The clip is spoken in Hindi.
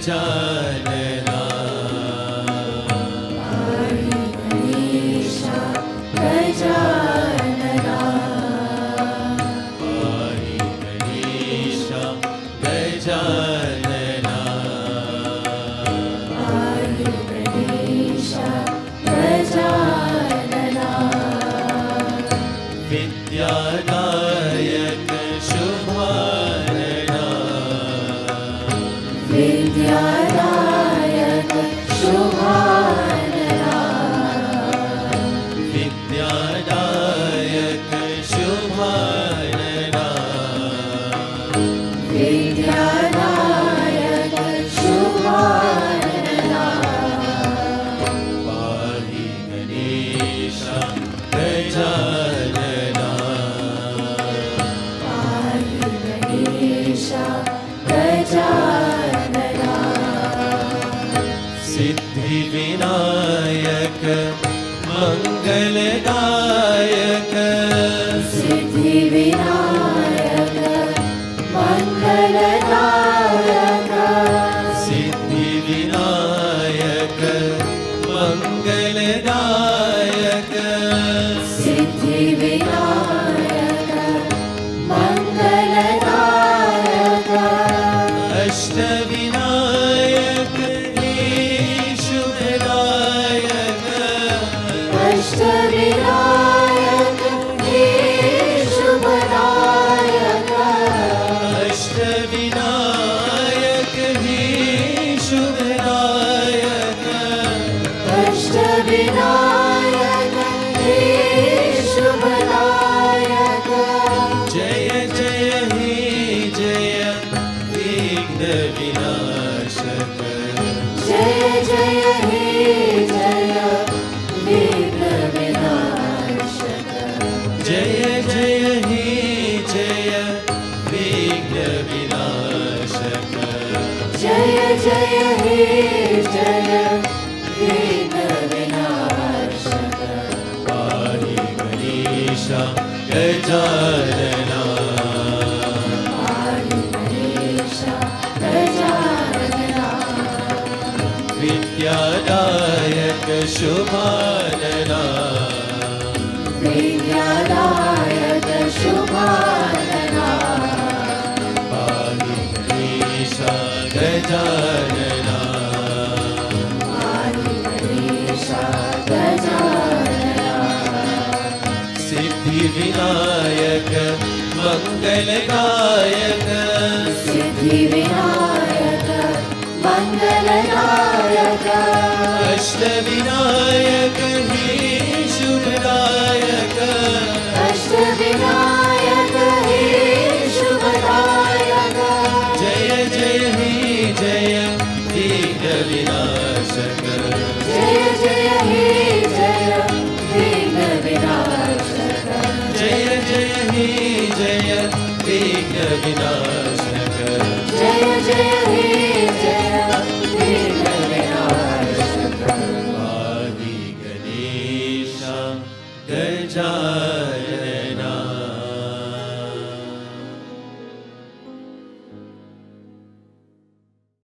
गजानना विद्यादायक शुभानना विद्यादायक शुभानना विद्यादायक शुभानना विद्यादायक शुभानना पाहि गणेश गजानना गजानना सिद्धि विनायक मंगलदायक सिद्धि विनायक मंगलदायक सिद्धि विनायक मंगलदायक सिद्धि विनायक मंगलदायक अष्टविनायक हे शुभदायक अष्टविनायक हे शुभदायक अष्टविनायक हे शुभदायक अष्टविनायक हे शुभदायक जय जय हे जय विघ्न विनाशक जय जय हे जय विघ्न विनाशक जय जय हे जय विघ्न विनाशक जय जय हे जय विघ्न विनाशक पाहि गणेश गजानना पाहि गणेश गजानना विद्यादायक शुभानना विद्यादायक शुभानना पाहि गणेश गजानना पाहि गणेश गजानना सिद्धि विनायक मंगलदायक सिद्धि विनायक मंगलदायक अष्टविनायक हे शुभदायक अष्टविनायक हे शुभदायक जय जय हे जय विघ्न विनाशक जय जय हे जय विघ्न विनाशक जय जय हे जय विघ्न विनाशक